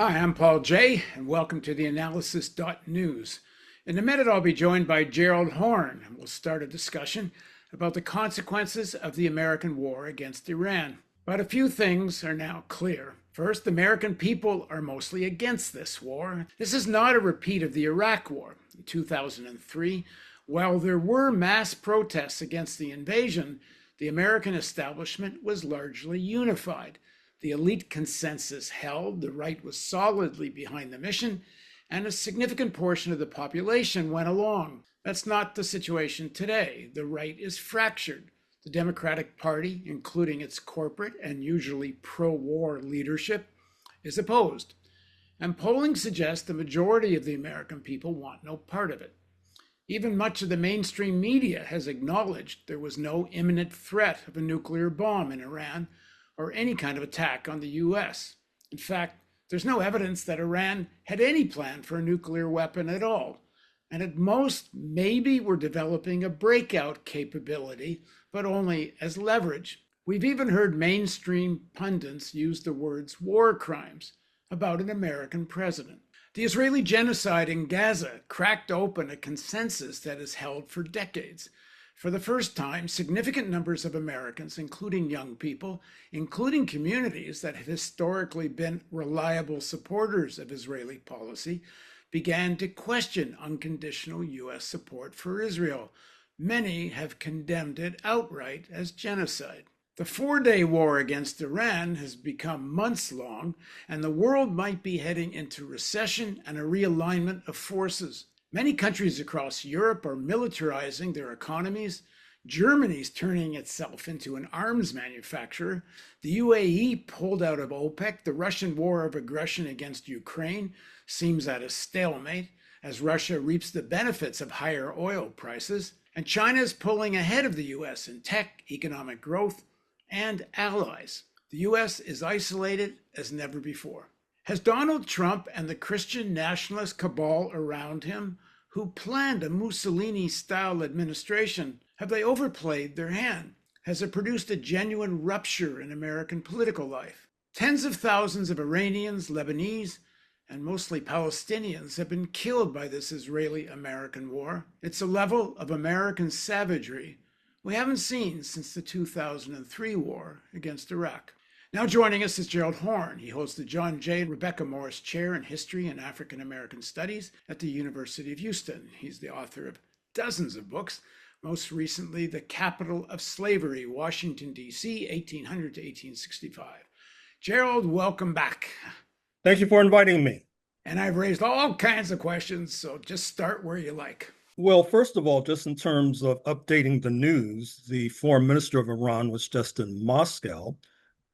Hi, I'm Paul J., and welcome to theAnalysis-news. In a minute, I'll be joined by Gerald Horne, and we'll start a discussion about the consequences of the American war against Iran. But a few things are now clear. First, the American people are mostly against this war. This is not a repeat of the Iraq War in 2003. While there were mass protests against the invasion, the American establishment was largely unified. The elite consensus held, the right was solidly behind the mission, and a significant portion of the population went along. That's not the situation today. The right is fractured. The Democratic Party, including its corporate and usually pro-war leadership, is opposed. And polling suggests the majority of the American people want no part of it. Even much of the mainstream media has acknowledged there was no imminent threat of a nuclear bomb in Iran, or any kind of attack on the US. In fact, there's no evidence that Iran had any plan for a nuclear weapon at all. And at most, maybe we're developing a breakout capability, but only as leverage. We've even heard mainstream pundits use the words war crimes about an American president. The Israeli genocide in Gaza cracked open a consensus that has held for decades. For the first time, significant numbers of Americans, including young people, including communities that have historically been reliable supporters of Israeli policy, began to question unconditional U.S. support for Israel. Many have condemned it outright as genocide. The four-day war against Iran has become months long, and the world might be heading into recession and a realignment of forces. Many countries across Europe are militarizing their economies. Germany's turning itself into an arms manufacturer. The UAE pulled out of OPEC. The Russian war of aggression against Ukraine seems at a stalemate as Russia reaps the benefits of higher oil prices. And China is pulling ahead of the US in tech, economic growth, and allies. The US is isolated as never before. Has Donald Trump and the Christian nationalist cabal around him, who planned a Mussolini-style administration, have they overplayed their hand? Has it produced a genuine rupture in American political life? Tens of thousands of Iranians, Lebanese, and mostly Palestinians have been killed by this Israeli-American war. It's a level of American savagery we haven't seen since the 2003 war against Iraq. Now joining us is Gerald Horne. He holds the John J. Rebecca Morris Chair in History and African American Studies at the University of Houston. He's the author of dozens of books, most recently The Capital of Slavery, Washington, D.C., 1800 to 1865. Gerald, welcome back. Thank you for inviting me. And I've raised all kinds of questions, so just start where you like. Well, first of all, just in terms of updating the news, the foreign minister of Iran was just in Moscow.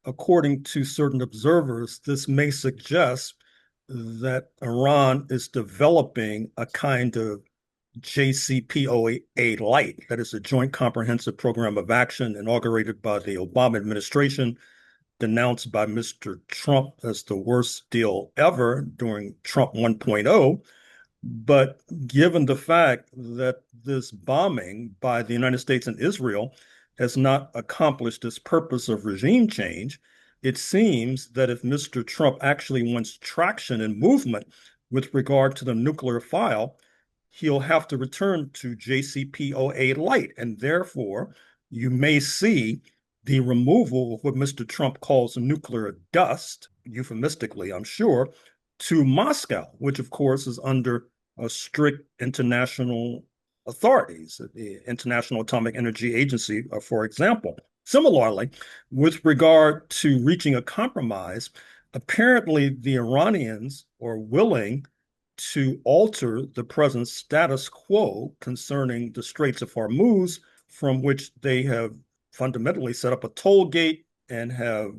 According to certain observers, this may suggest that Iran is developing a kind of JCPOA light, that is a Joint Comprehensive Program of Action inaugurated by the Obama administration, denounced by Mr. Trump as the worst deal ever during Trump 1.0. But given the fact that this bombing by the United States and Israel has not accomplished its purpose of regime change, it seems that if Mr. Trump actually wants traction and movement with regard to the nuclear file, he'll have to return to JCPOA light. And therefore, you may see the removal of what Mr. Trump calls nuclear dust, euphemistically, I'm sure, to Moscow, which of course is under strict international authorities, the International Atomic Energy Agency, for example. Similarly, with regard to reaching a compromise, apparently the Iranians are willing to alter the present status quo concerning the Straits of Hormuz, from which they have fundamentally set up a toll gate and have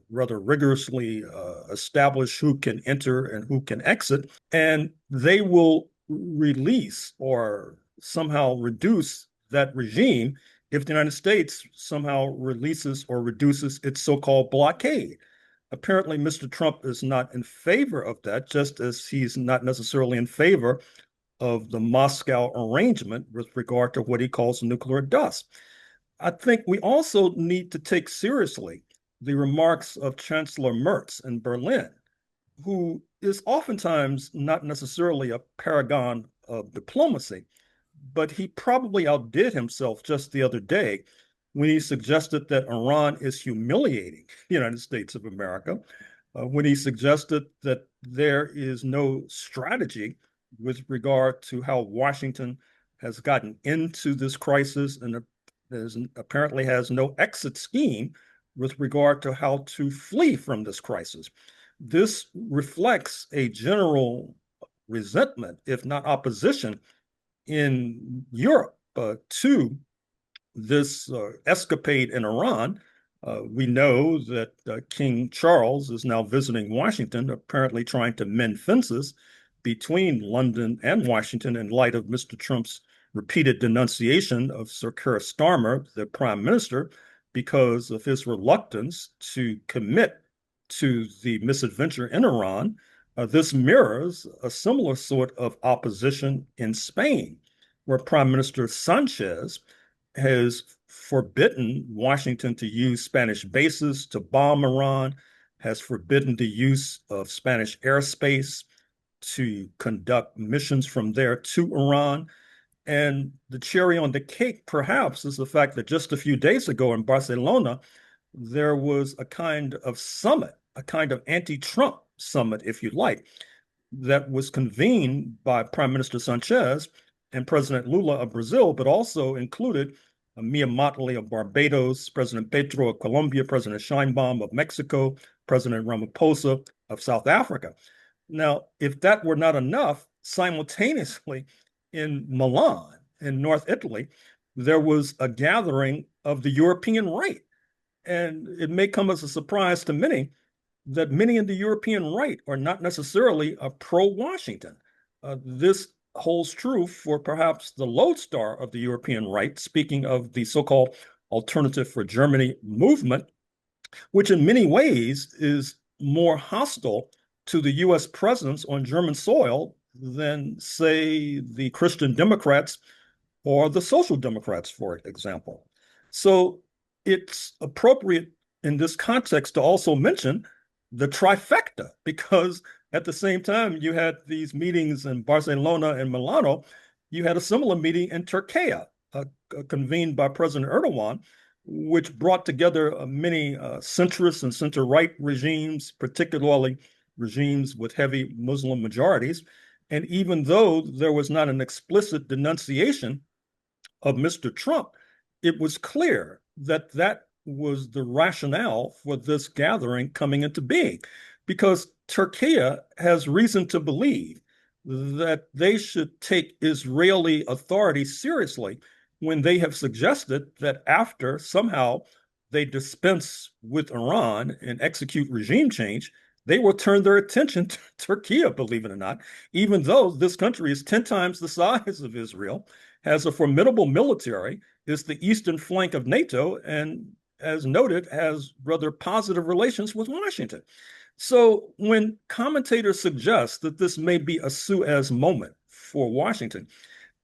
rather rigorously established who can enter and who can exit. And they will release or somehow reduce that regime if the United States somehow releases or reduces its so-called blockade. Apparently, Mr. Trump is not in favor of that, just as he's not necessarily in favor of the Moscow arrangement with regard to what he calls nuclear dust. I think we also need to take seriously the remarks of Chancellor Merz in Berlin, who is oftentimes not necessarily a paragon of diplomacy, but he probably outdid himself just the other day when he suggested that Iran is humiliating the United States of America, when he suggested that there is no strategy with regard to how Washington has gotten into this crisis and apparently has no exit scheme with regard to how to flee from this crisis. This reflects a general resentment, if not opposition, in Europe to this escapade in Iran. We know that King Charles is now visiting Washington, apparently trying to mend fences between London and Washington in light of Mr. Trump's repeated denunciation of Sir Keir Starmer, the prime minister, because of his reluctance to commit to the misadventure in Iran. This mirrors a similar sort of opposition in Spain, where Prime Minister Sanchez has forbidden Washington to use Spanish bases to bomb Iran, has forbidden the use of Spanish airspace to conduct missions from there to Iran. And the cherry on the cake, perhaps, is the fact that just a few days ago in Barcelona, there was a kind of summit, a kind of anti-Trump summit, if you like, that was convened by Prime Minister Sanchez and President Lula of Brazil, but also included Mia Mottley of Barbados, President Petro of Colombia, President Sheinbaum of Mexico, President Ramaphosa of South Africa. Now, if that were not enough, simultaneously in Milan, in North Italy, there was a gathering of the European right. And it may come as a surprise to many that many in the European right are not necessarily pro-Washington. This holds true for perhaps the lodestar of the European right, speaking of the so-called Alternative for Germany movement, which in many ways is more hostile to the U.S. presence on German soil than, say, the Christian Democrats or the Social Democrats, for example. So it's appropriate in this context to also mention the trifecta, because at the same time you had these meetings in Barcelona and Milano, you had a similar meeting in Turkey, convened by President Erdogan, which brought together many centrist and center-right regimes, particularly regimes with heavy Muslim majorities. And even though there was not an explicit denunciation of Mr. Trump, it was clear that that was the rationale for this gathering coming into being, because Turkey has reason to believe that they should take Israeli authorities seriously when they have suggested that after somehow they dispense with Iran and execute regime change, they will turn their attention to Turkey, believe it or not, even though this country is 10 times the size of Israel, has a formidable military, is the eastern flank of NATO, and as noted, has rather positive relations with Washington. So when commentators suggest that this may be a Suez moment for Washington,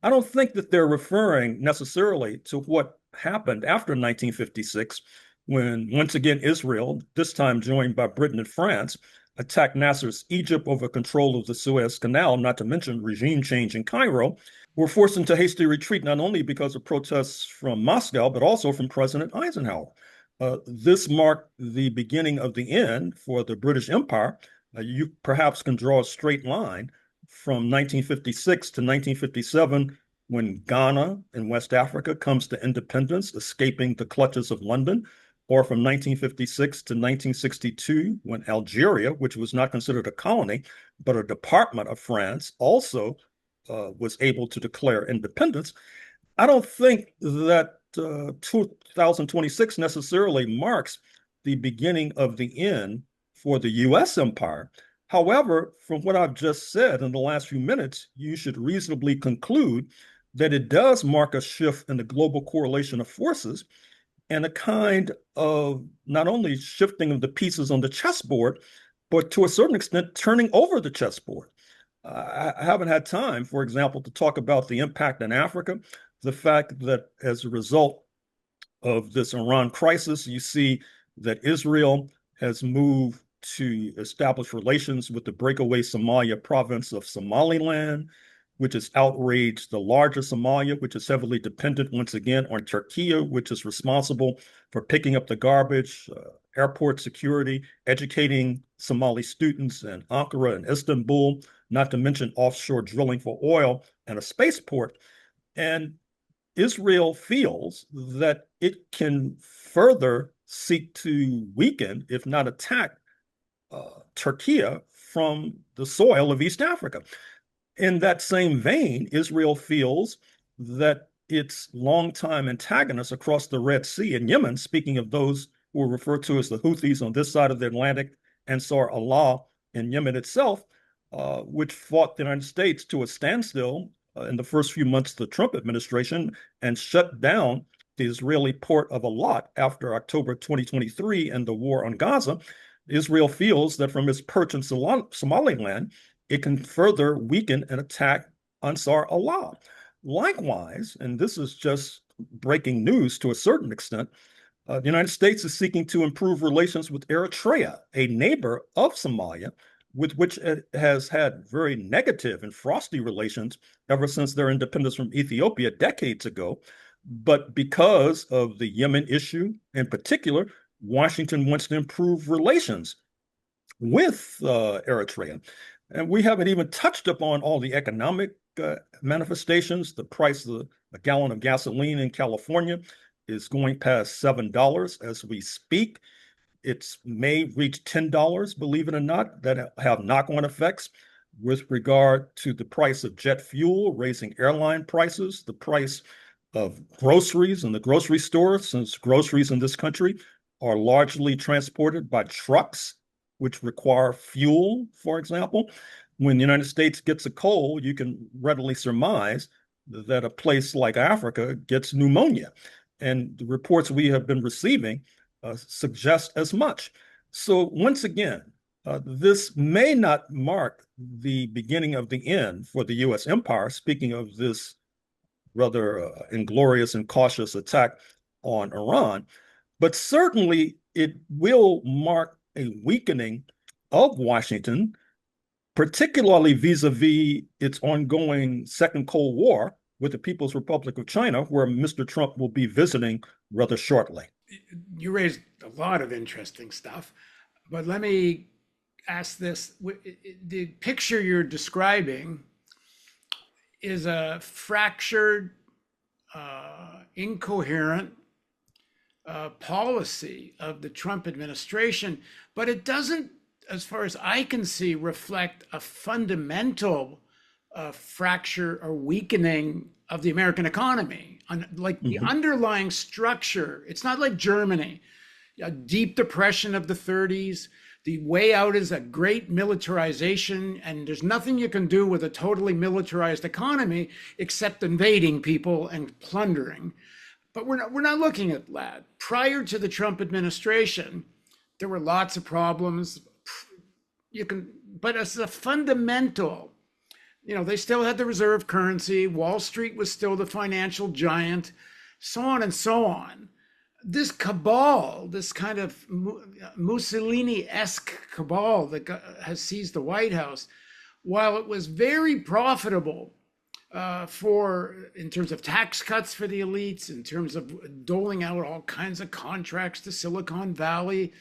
I don't think that they're referring necessarily to what happened after 1956, when once again Israel, this time joined by Britain and France, attacked Nasser's Egypt over control of the Suez Canal, not to mention regime change in Cairo, were forced into hasty retreat, not only because of protests from Moscow, but also from President Eisenhower. This marked the beginning of the end for the British Empire. You perhaps can draw a straight line from 1956 to 1957, when Ghana in West Africa comes to independence, escaping the clutches of London, or from 1956 to 1962, when Algeria, which was not considered a colony, but a department of France, also was able to declare independence. I don't think that 2026 necessarily marks the beginning of the end for the U.S. empire. However, from what I've just said in the last few minutes, you should reasonably conclude that it does mark a shift in the global correlation of forces and a kind of not only shifting of the pieces on the chessboard, but to a certain extent, turning over the chessboard. I haven't had time, for example, to talk about the impact in Africa, the fact that as a result of this Iran crisis, you see that Israel has moved to establish relations with the breakaway Somalia province of Somaliland, which has outraged the larger Somalia, which is heavily dependent once again on Turkey, which is responsible for picking up the garbage, airport security, educating Somali students in Ankara and Istanbul, not to mention offshore drilling for oil and a spaceport. And Israel feels that it can further seek to weaken, if not attack, Turkey from the soil of East Africa. In that same vein, Israel feels that its longtime antagonists across the Red Sea in Yemen, speaking of those who are referred to as the Houthis on this side of the Atlantic, Ansar Allah in Yemen itself, which fought the United States to a standstill in the first few months of the Trump administration and shut down the Israeli port of Eilat after October 2023 and the war on Gaza. Israel feels that from its perch in Somaliland, it can further weaken and attack Ansar Allah. Likewise, and this is just breaking news to a certain extent, the United States is seeking to improve relations with Eritrea, a neighbor of Somalia, with which it has had very negative and frosty relations ever since their independence from Ethiopia decades ago. But because of the Yemen issue in particular, Washington wants to improve relations with Eritrea. And we haven't even touched upon all the economic manifestations. The price of a gallon of gasoline in California is going past $7 as we speak. It may reach $10, believe it or not, that have knock-on effects with regard to the price of jet fuel, raising airline prices, the price of groceries in the grocery store, since groceries in this country are largely transported by trucks, which require fuel, for example. When the United States gets a cold, you can readily surmise that a place like Africa gets pneumonia. And the reports we have been receiving suggest as much. So once again, this may not mark the beginning of the end for the U.S. empire, speaking of this rather inglorious and cautious attack on Iran, but certainly it will mark a weakening of Washington, particularly vis-a-vis its ongoing Second Cold War with the People's Republic of China, where Mr. Trump will be visiting rather shortly. You raised a lot of interesting stuff, but let me ask this. The picture you're describing is a fractured, incoherent policy of the Trump administration, but it doesn't, as far as I can see, reflect a fundamental fracture or weakening of the American economy. Like the underlying structure, it's not like Germany, a deep depression of the 30s. The way out is a great militarization, and there's nothing you can do with a totally militarized economy except invading people and plundering. But we're not looking at that. Prior to the Trump administration, there were lots of problems. But as a fundamental, they still had the reserve currency. Wall Street was still the financial giant, so on and so on. This cabal, this kind of Mussolini-esque cabal that has seized the White House, while it was very profitable in terms of tax cuts for the elites, in terms of doling out all kinds of contracts to Silicon Valley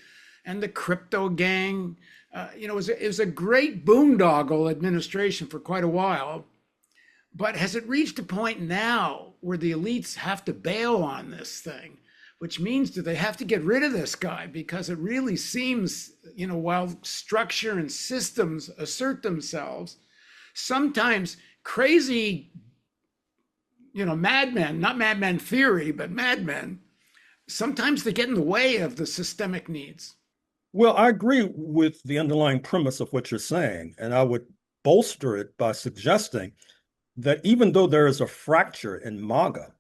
and the crypto gang, it was a great boondoggle administration for quite a while. But has it reached a point now where the elites have to bail on this thing? Which means, do they have to get rid of this guy? Because it really seems, while structure and systems assert themselves, sometimes crazy, madmen, not madmen theory, but madmen, sometimes they get in the way of the systemic needs. Well, I agree with the underlying premise of what you're saying, and I would bolster it by suggesting that even though there is a fracture in MAGA,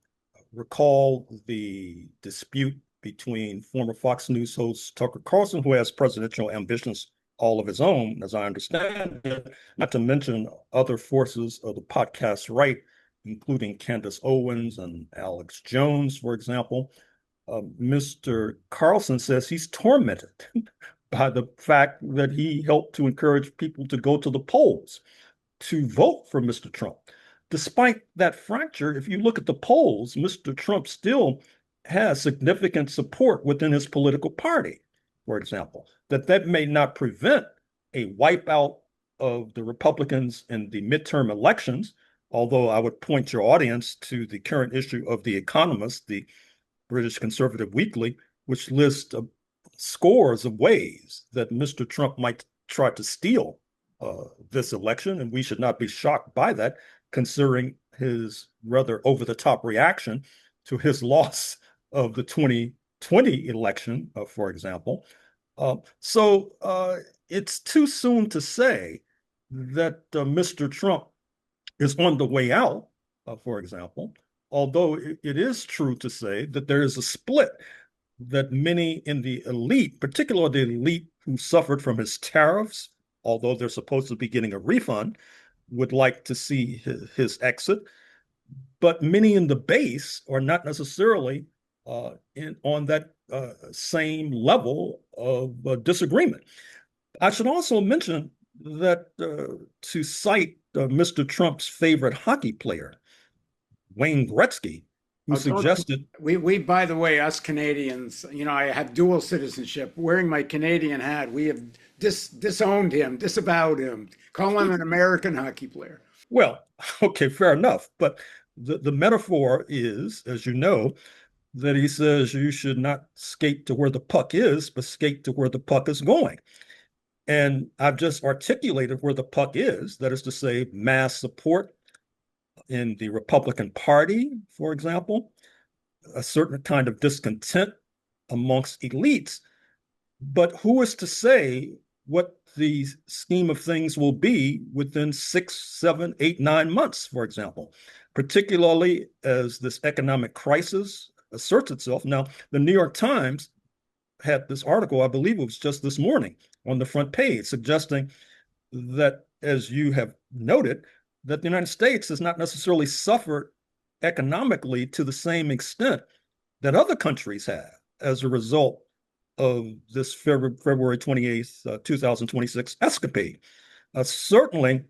recall the dispute between former Fox News host Tucker Carlson, who has presidential ambitions all of his own, as I understand it, not to mention other forces of the podcast right, including Candace Owens and Alex Jones, for example. Mr. Carlson says he's tormented by the fact that he helped to encourage people to go to the polls to vote for Mr. Trump. Despite that fracture, if you look at the polls, Mr. Trump still has significant support within his political party, for example, that may not prevent a wipeout of the Republicans in the midterm elections, although I would point your audience to the current issue of The Economist, the British Conservative Weekly, which lists scores of ways that Mr. Trump might try to steal this election, and we should not be shocked by that, considering his rather over-the-top reaction to his loss of the 2020 election, for example. So it's too soon to say that Mr. Trump is on the way out, for example, although it is true to say that there is a split that many in the elite, particularly the elite who suffered from his tariffs, although they're supposed to be getting a refund, would like to see his exit. But many in the base are not necessarily on that same level of disagreement. I should also mention that to cite Mr. Trump's favorite hockey player, Wayne Gretzky, who suggested we by the way, us Canadians, I have dual citizenship. Wearing my Canadian hat, we have disowned him, disavowed him, call him an American hockey player. Well, okay, fair enough. But the metaphor is, as you know, that he says you should not skate to where the puck is, but skate to where the puck is going. And I've just articulated where the puck is, that is to say, mass support in the Republican Party, for example, a certain kind of discontent amongst elites. But who is to say what the scheme of things will be within 6, 7, 8, 9 months, for example, particularly as this economic crisis asserts itself. Now, the New York Times had this article, I believe it was just this morning, on the front page, suggesting that, as you have noted, that the United States has not necessarily suffered economically to the same extent that other countries have as a result of this February 28th, 2026 escapade. Certainly,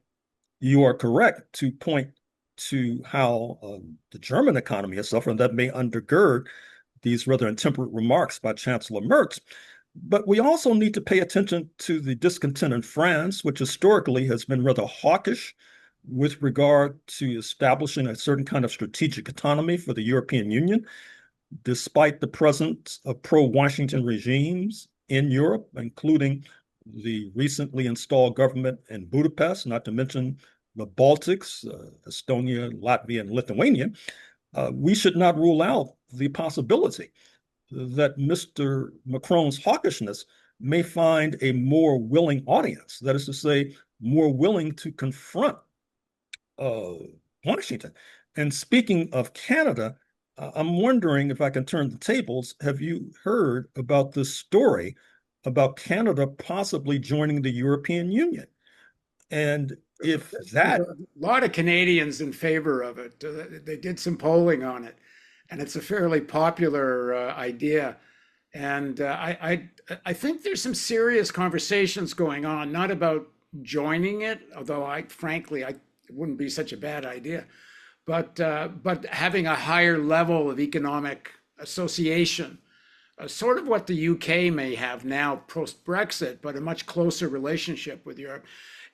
you are correct to point to how the German economy has suffered, and that may undergird these rather intemperate remarks by Chancellor Merz. But we also need to pay attention to the discontent in France, which historically has been rather hawkish with regard to establishing a certain kind of strategic autonomy for the European Union, despite the presence of pro-Washington regimes in Europe, including the recently installed government in Budapest, not to mention the Baltics, Estonia, Latvia, and Lithuania. We should not rule out the possibility that Mr. Macron's hawkishness may find a more willing audience, that is to say, more willing to confront Washington. And speaking of Canada, I'm wondering if I can turn the tables. Have you heard about this story about Canada possibly joining the European Union? And if that... a lot of Canadians in favor of it. They did some polling on it, and it's a fairly popular idea. And I think there's some serious conversations going on, not about joining it, although frankly, it wouldn't be such a bad idea, but having a higher level of economic association, sort of what the UK may have now post-Brexit, but a much closer relationship with Europe.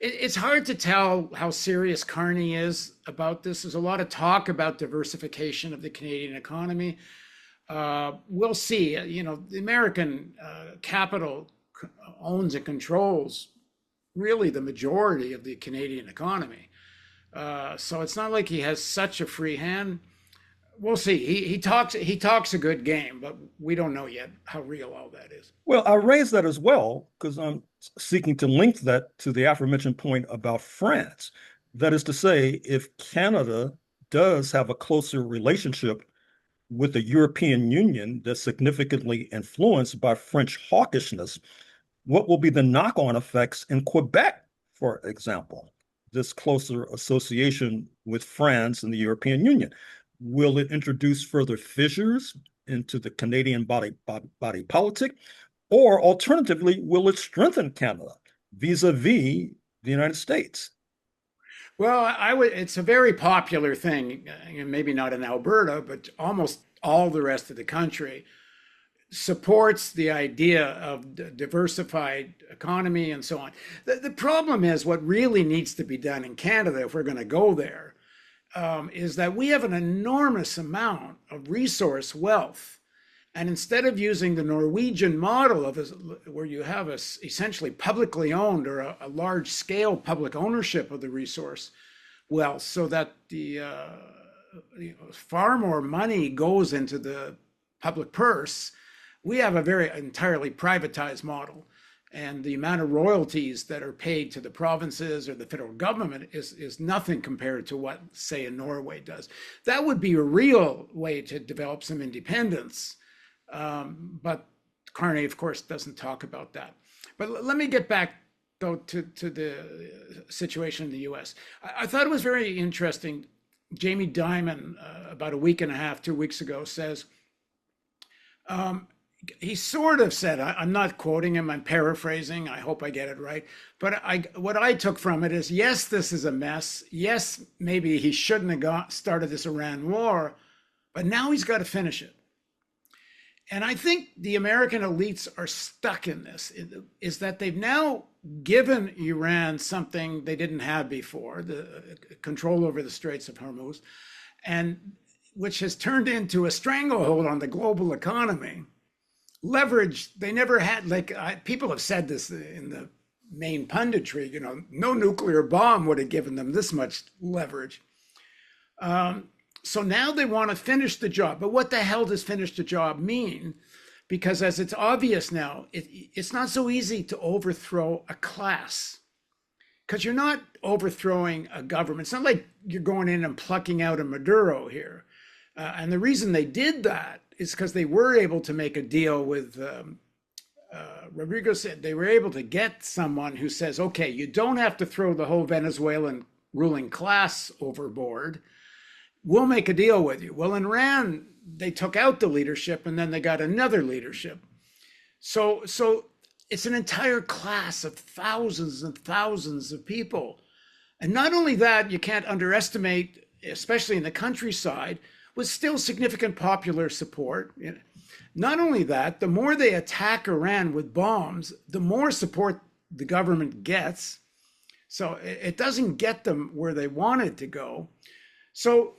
It's hard to tell how serious Carney is about this. There's a lot of talk about diversification of the Canadian economy. We'll see. The American capital owns and controls really the majority of the Canadian economy. So it's not like he has such a free hand. We'll see. He talks a good game, but we don't know yet how real all that is. Well, I raise that as well because I'm seeking to link that to the aforementioned point about France. That is to say, if Canada does have a closer relationship with the European Union that's significantly influenced by French hawkishness, what will be the knock-on effects in Quebec, for example, this closer association with France and the European Union? Will it introduce further fissures into the Canadian body politic? Or alternatively, will it strengthen Canada vis-a-vis the United States? Well, I would. It's a very popular thing. Maybe not in Alberta, but almost all the rest of the country supports the idea of diversified economy and so on. The problem is what really needs to be done in Canada, if we're going to go there, is that we have an enormous amount of resource wealth. And instead of using the Norwegian model of where you have essentially publicly owned or a large scale public ownership of the resource wealth, so that far more money goes into the public purse, we have a very entirely privatized model. And the amount of royalties that are paid to the provinces or the federal government is nothing compared to what, say, in Norway does. That would be a real way to develop some independence. But Carney, of course, doesn't talk about that. But let me get back, though, to the situation in the US. I thought it was very interesting. Jamie Dimon, about a week and a half, 2 weeks ago, says, he sort of said, I'm not quoting him, I'm paraphrasing, I hope I get it right. But what I took from it is, yes, this is a mess. Yes, maybe he shouldn't have started this Iran war, but now he's got to finish it. And I think the American elites are stuck in this, is that they've now given Iran something they didn't have before, the control over the Straits of Hormuz, and which has turned into a stranglehold on the global economy. Leverage they never had. People have said this in the main punditry, no nuclear bomb would have given them this much leverage. So now they want to finish the job. But what the hell does finish the job mean? Because as it's obvious now, it's not so easy to overthrow a class. Because you're not overthrowing a government. It's not like you're going in and plucking out a Maduro here. And the reason they did that is because they were able to make a deal with Rodrigo. Said they were able to get someone who says, okay, you don't have to throw the whole Venezuelan ruling class overboard. We'll make a deal with you. Well, in Iran, they took out the leadership and then they got another leadership. So it's an entire class of thousands and thousands of people. And not only that, you can't underestimate, especially in the countryside, with still significant popular support. Not only that, the more they attack Iran with bombs, the more support the government gets. So it doesn't get them where they wanted to go. So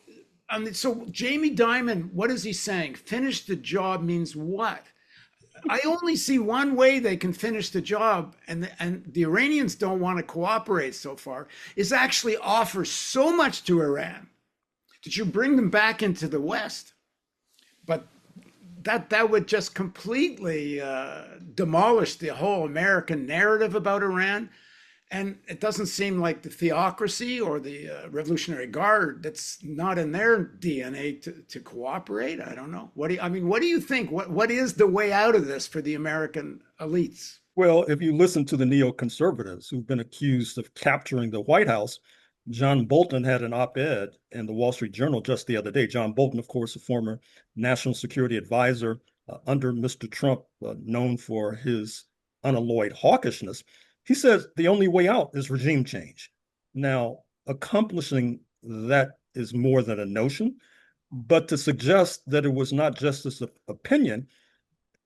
Jamie Dimon, what is he saying? Finish the job means what? I only see one way they can finish the job, and the Iranians don't want to cooperate so far, is actually offer so much to Iran that you bring them back into the West. But that would just completely demolish the whole American narrative about Iran. And it doesn't seem like the theocracy or the Revolutionary Guard, that's not in their DNA to cooperate. I don't know. What do you think? What is the way out of this for the American elites? Well, if you listen to the neoconservatives who've been accused of capturing the White House, John Bolton had an op-ed in the Wall Street Journal just the other day. John Bolton, of course, a former national security advisor under Mr. Trump, known for his unalloyed hawkishness. He says the only way out is regime change. Now, accomplishing that is more than a notion, but to suggest that it was not just this opinion,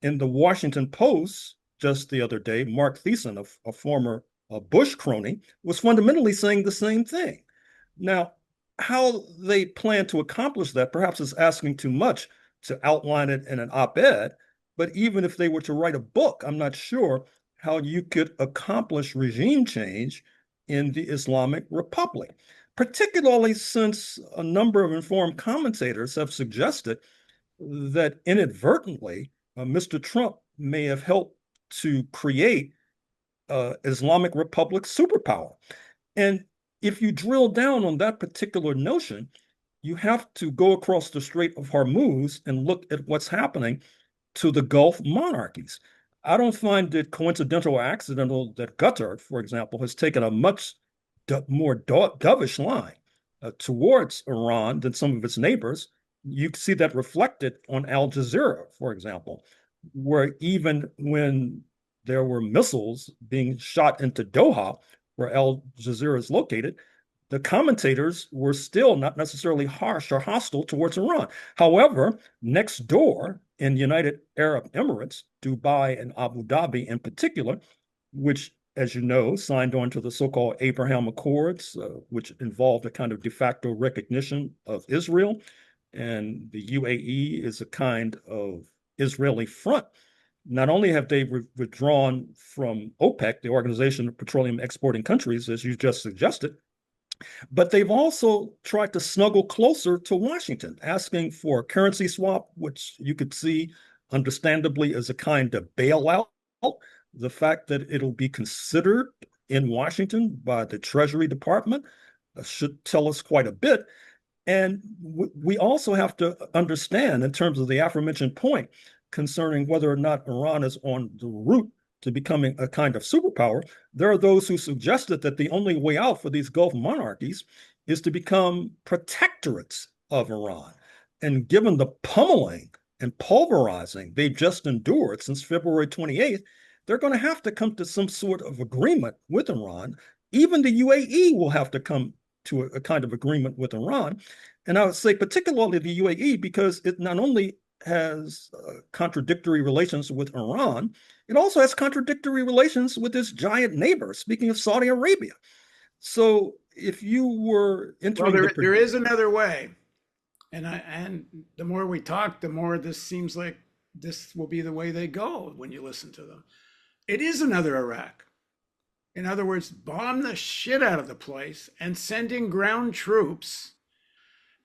in the Washington Post just the other day, Mark Thiessen, a former Bush crony, was fundamentally saying the same thing. Now, how they plan to accomplish that perhaps is asking too much to outline it in an op-ed, but even if they were to write a book, I'm not sure how you could accomplish regime change in the Islamic Republic, particularly since a number of informed commentators have suggested that inadvertently, Mr. Trump may have helped to create Islamic Republic superpower. And if you drill down on that particular notion, you have to go across the Strait of Hormuz and look at what's happening to the Gulf monarchies. I don't find it coincidental or accidental that Qatar, for example, has taken a much more dovish line towards Iran than some of its neighbors. You see that reflected on Al Jazeera, for example. where even when there were missiles being shot into Doha, where Al Jazeera is located, the commentators were still not necessarily harsh or hostile towards Iran. However, next door in the United Arab Emirates, Dubai and Abu Dhabi in particular, which, as you know, signed on to the so-called Abraham Accords, which involved a kind of de facto recognition of Israel. And the UAE is a kind of Israeli front. Not only have they withdrawn from OPEC, the Organization of Petroleum Exporting Countries, as you just suggested, but they've also tried to snuggle closer to Washington, asking for a currency swap, which you could see understandably as a kind of bailout. The fact that it'll be considered in Washington by the Treasury Department should tell us quite a bit. And we also have to understand, in terms of the aforementioned point concerning whether or not Iran is on the route to becoming a kind of superpower, there are those who suggested that the only way out for these Gulf monarchies is to become protectorates of Iran. And given the pummeling and pulverizing they've just endured since February 28th, they're going to have to come to some sort of agreement with Iran. Even the UAE will have to come to a kind of agreement with Iran. And I would say particularly the UAE, because it not only has contradictory relations with Iran, it also has contradictory relations with its giant neighbor, speaking of Saudi Arabia. So if you were Well, entering there is another way. And the more we talk, the more this seems like this will be the way they go when you listen to them. It is another Iraq. In other words, bomb the shit out of the place and send in ground troops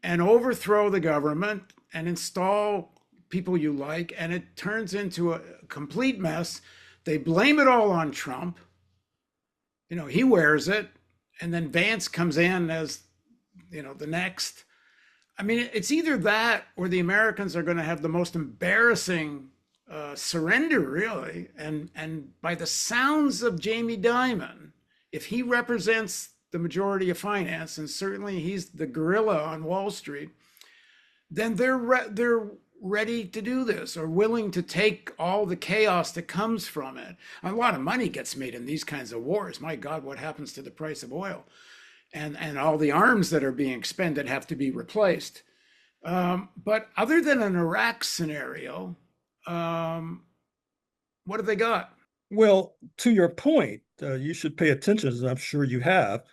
and overthrow the government and install people you like, and it turns into a complete mess. They blame it all on Trump. You know, he wears it, and then Vance comes in as, you know, the next. I mean, it's either that or the Americans are going to have the most embarrassing surrender, really. And by the sounds of Jamie Dimon, if he represents the majority of finance, and certainly he's the gorilla on Wall Street, then they're ready to do this or willing to take all the chaos that comes from it. A lot of money gets made in these kinds of wars. My God, what happens to the price of oil? And all the arms that are being expended have to be replaced. But other than an Iraq scenario, what have they got? Well, to your point, you should pay attention, as I'm sure you have,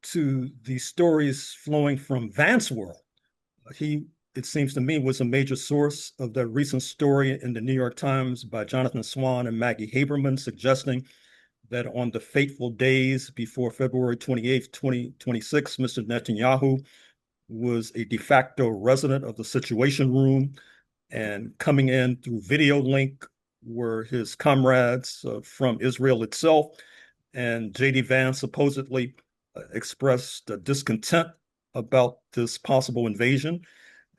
to the stories flowing from Vance World. He, it seems to me, was a major source of the recent story in the New York Times by Jonathan Swan and Maggie Haberman, suggesting that on the fateful days before February 28th, 2026, Mr. Netanyahu was a de facto resident of the Situation Room, and coming in through video link were his comrades from Israel itself. And J.D. Vance supposedly expressed discontent about this possible invasion.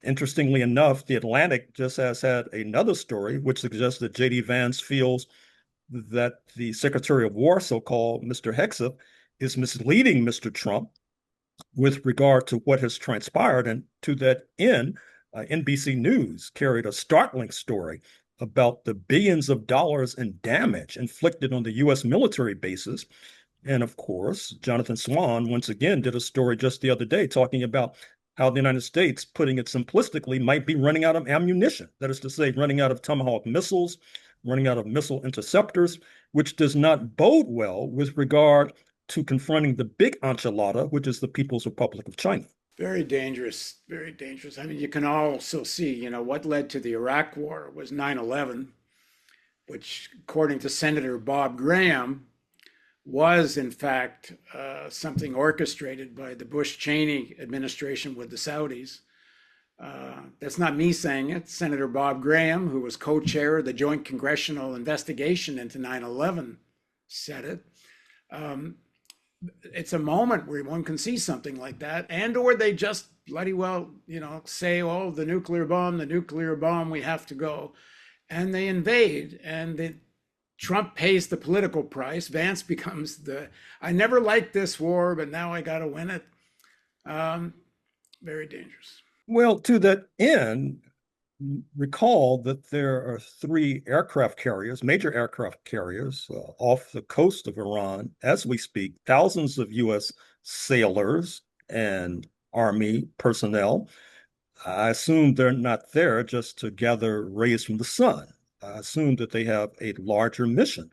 Interestingly enough, The Atlantic just has had another story which suggests that J.D. Vance feels that the Secretary of War, so-called Mr. Hegseth, is misleading Mr. Trump with regard to what has transpired. And to that end, NBC News carried a startling story about the billions of dollars in damage inflicted on the U.S. military bases. And of course, Jonathan Swan once again did a story just the other day talking about how the United States, putting it simplistically, might be running out of ammunition. That is to say, running out of Tomahawk missiles, running out of missile interceptors, which does not bode well with regard to confronting the big enchilada, which is the People's Republic of China. Very dangerous, very dangerous. I mean, you can also see, you know, what led to the Iraq War was 9/11, which, according to Senator Bob Graham, was in fact something orchestrated by the Bush-Cheney administration with the Saudis. That's not me saying it. Senator Bob Graham, who was co-chair of the Joint Congressional Investigation into 9/11, said it. It's a moment where one can see something like that, and or they just bloody well, you know, say, "Oh, the nuclear bomb, we have to go," and they invade, and Trump pays the political price. Vance becomes I never liked this war, but now I got to win it. Very dangerous. Well, to that end, recall that there are three aircraft carriers, major aircraft carriers, off the coast of Iran as we speak. Thousands of U.S. sailors and Army personnel. I assume they're not there just to gather rays from the sun. I assume that they have a larger mission.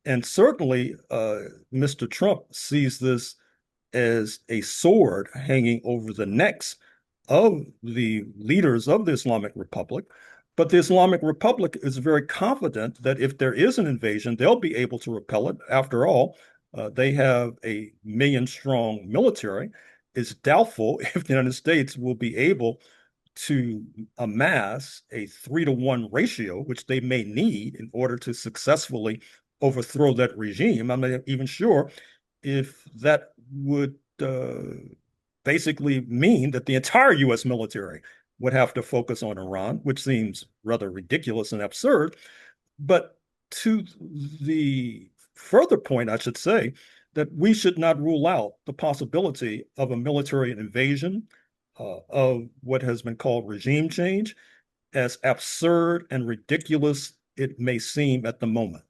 And certainly, Mr. Trump sees this as a sword hanging over the necks of the leaders of the Islamic Republic. But the Islamic Republic is very confident that if there is an invasion, they'll be able to repel it. After all, they have a million-strong military. It's doubtful if the United States will be able to amass a 3-to-1 ratio, which they may need in order to successfully overthrow that regime. I'm not even sure if that would basically mean that the entire U.S. military would have to focus on Iran, which seems rather ridiculous and absurd. But to the further point, I should say that we should not rule out the possibility of a military invasion, of what has been called regime change, as absurd and ridiculous it may seem at the moment.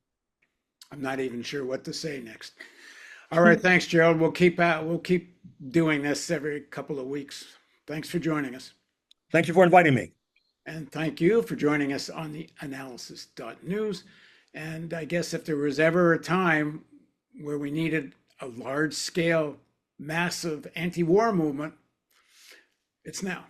I'm not even sure what to say next. All right, thanks, Gerald. We'll keep doing this every couple of weeks. Thanks for joining us. Thank you for inviting me. And thank you for joining us on the Analysis.news. And I guess if there was ever a time where we needed a large scale, massive anti war movement, it's now.